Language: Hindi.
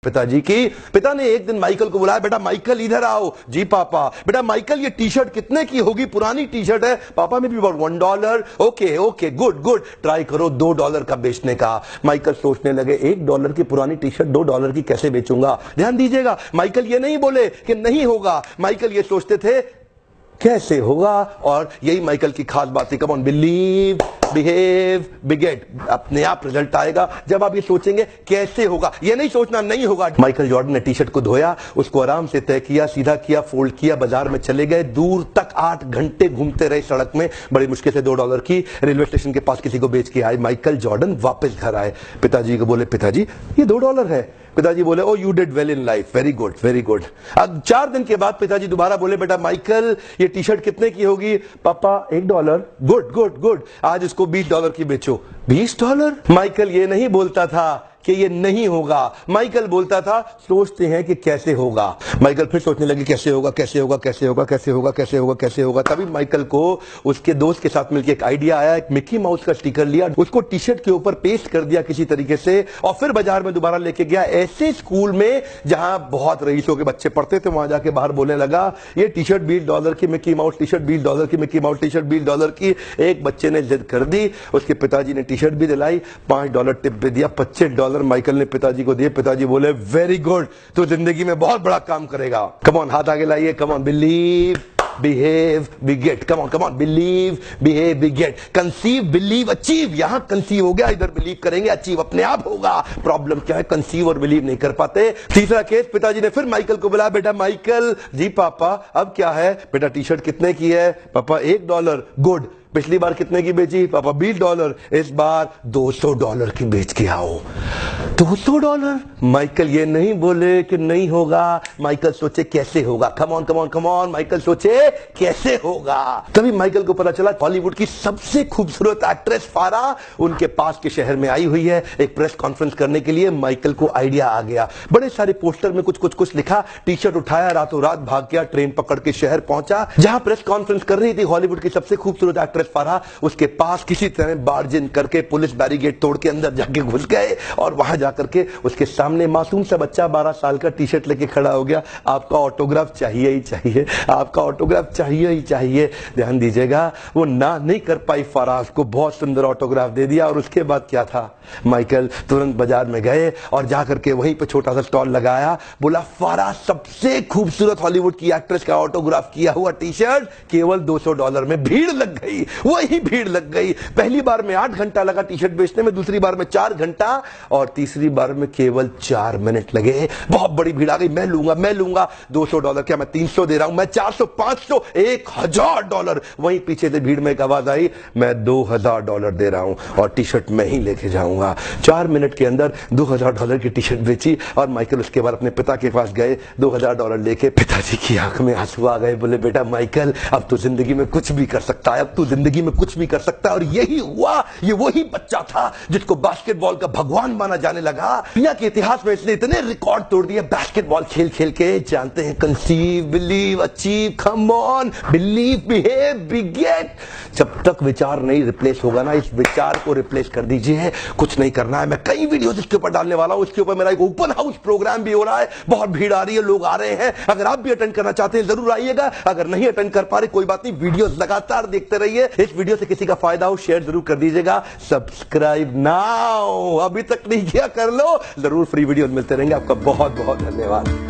पिताजी की। पिता ने एक दिन माइकल को बुलाया, बेटा माइकल इधर आओ। जी पापा। बेटा माइकल ये टी शर्ट कितने की होगी? पुरानी टी शर्ट है पापा, में भी about $1। Okay okay good good, try करो $2 का बेचने का। माइकल सोचने लगे $1 की पुरानी टी शर्ट $2 की कैसे बेचूंगा। ध्यान दीजिएगा, माइकल ये नहीं बोले कि नहीं होगा, माइकल ये सोचते थे कैसे होगा। और यही माइकल की खास बात है। कम ऑन, बिलीव, बिहेव, बिगेट। अपने आप रिजल्ट आएगा जब आप ये सोचेंगे कैसे होगा, ये नहीं सोचना नहीं होगा। माइकल जॉर्डन ने टी शर्ट को धोया, उसको आराम से तय किया, सीधा किया, फोल्ड किया, बाजार में चले गए। दूर तक 8 घंटे घूमते रहे सड़क में, बड़ी मुश्किल से $2 की रेलवे स्टेशन के पास किसी को बेच के आए। माइकल जॉर्डन वापस घर आए, पिताजी को बोले पिताजी ये $2 है। पिताजी बोले oh you did well in life, very good very good. अब 4 दिन के बाद पिताजी दोबारा बोले बेटा माइकल ये टी शर्ट कितने की होगी? पापा $1। गुड गुड गुड, आज इसको $20 की बेचो। $20? माइकल ये नहीं बोलता था कि ये नहीं होगा, माइकल बोलता था सोचते हैं कि कैसे होगा। माइकल फिर सोचने लगे कैसे होगा कैसे होगा कैसे होगा कैसे होगा कैसे होगा कैसे होगा। तभी माइकल को उसके दोस्त के साथ मिलकर एक आइडिया आया। एक मिकी माउस का स्टिकर लिया, उसको टी शर्ट के ऊपर पेस्ट कर दिया किसी तरीके से, और फिर बाजार में दोबारा लेके गया। ऐसे स्कूल में जहां बहुत रईसों के बच्चे पढ़ते थे, वहां जाके बाहर बोलने लगा ये टी शर्ट $20 की मिकी माउस टी शर्ट, $20 की मिकी माउस टी शर्ट, $20 की। एक बच्चे ने जिद कर दी, उसके पिताजी ने टी शर्ट भी दिलाई, $5 टिप भी दिया, $25 माइकल ने पिताजी को दिए। पिताजी बोले वेरी गुड, तो जिंदगी में बहुत बड़ा काम करेगा। कम ऑन, हाथ आगे लाइए। कम on, believe, behave, बिगेट। Come on, believe, behave, बिगेट। Conceive, believe, achieve. यहां कंसीव हो गया, इधर बिलीव करेंगे, अचीव अपने आप होगा। प्रॉब्लम क्या है, कंसीव और बिलीव नहीं कर पाते। तीसरा केस, पिताजी ने फिर माइकल को बुलाया, बेटा माइकल। जी पापा अब क्या है? बेटा टी शर्ट कितने की है? पापा $1। गुड, पिछली बार कितने की बेची? पापा $20। इस बार $200 की बेच के आओ। $200? माइकल ये नहीं बोले कि नहीं होगा, माइकल सोचे कैसे होगा। Come on come on come on, Michael सोचे कैसे होगा। तभी माइकल को पता चला हॉलीवुड की सबसे खूबसूरत एक्ट्रेस फारा उनके पास के शहर में आई हुई है एक प्रेस कॉन्फ्रेंस करने के लिए। माइकल को आइडिया आ गया, बड़े सारे पोस्टर में कुछ कुछ कुछ लिखा, टी शर्ट उठाया, रातों रात भाग गया, ट्रेन पकड़ के शहर पहुंचा जहां प्रेस कॉन्फ्रेंस कर रही थी हॉलीवुड की सबसे खूबसूरत एक्ट्रेस फारा। उसके पास किसी तरह बार्जिन करके पुलिस बैरिकेड तोड़ के अंदर जाके घुस गए, और वहां जाकर के उसके सामने मासूम सा बच्चा 12 साल का टी शर्ट लेके खड़ा हो गया। आपका ऑटोग्राफ चाहिए ही चाहिए, आपका ऑटोग्राफ चाहिए ही चाहिए। ध्यान दीजिएगा, वो ना नहीं कर पाई फारा, को बहुत सुंदर ऑटोग्राफ दे दिया। और उसके बाद क्या था, माइकल तुरंत बाजार में गए और जाकर के वहीं पे छोटा सा स्टॉल लगाया, बोला फारा सबसे खूबसूरत हॉलीवुड की एक्ट्रेस का ऑटोग्राफ किया हुआ टी शर्ट केवल $200 में। भीड़ लग गई, वही भीड़ लग गई। पहली बार में 8 घंटा लगा टी शर्ट बेचने में, दूसरी बार में 4 घंटा, और तीसरी बार में केवल 4 मिनट लगे। बहुत बड़ी भीड़ आ गई, मैं लूंगा मैं लूंगा। $200 क्या, मैं 300 दे रहा हूं, मैं 400, 500, $1000। वहीं पीछे से भीड़ में एक आवाज आई, मैं $2000 दे रहा हूं और टी शर्ट मैं ही लेके जाऊंगा। 4 मिनट के अंदर $2000 की टी शर्ट बेची। और माइकल उसके बाद अपने पिता के पास गए, $2000 लेके। पिताजी की आंख में आंसू आ गए, बोले बेटा माइकल अब तो जिंदगी में कुछ भी कर सकता है, अब तो जिंदगी में कुछ भी कर सकता है। और यही हुआ, ये वही बच्चा था जिसको बास्केटबॉल का भगवान माना जाने लगा। दुनिया के इतिहास में इसने इतने रिकॉर्ड तोड़ दिए बास्केटबॉल खेल खेल के। जानते हैं, conceive, believe, achieve, come on, believe, behave, beget. जब तक विचार नहीं रिप्लेस होगा ना, इस विचार को रिप्लेस कर दीजिए। कुछ नहीं करना है, मैं कई वीडियोस इसके ऊपर डालने वाला हूं। इसके ऊपर मेरा एक ओपन हाउस प्रोग्राम भी हो रहा है, बहुत भीड़ आ रही है, लोग आ रहे हैं। अगर आप भी अटेंड करना चाहते हैं जरूर आइएगा, अगर नहीं अटेंड कर पा रहे कोई बात नहीं, वीडियोस लगातार देखते रहिए। इस वीडियो से किसी का फायदा हो शेयर जरूर कर दीजिएगा। सब्सक्राइब नाउ, अभी तक नहीं किया कर लो, जरूर फ्री वीडियो मिलते रहेंगे। आपका बहुत बहुत धन्यवाद।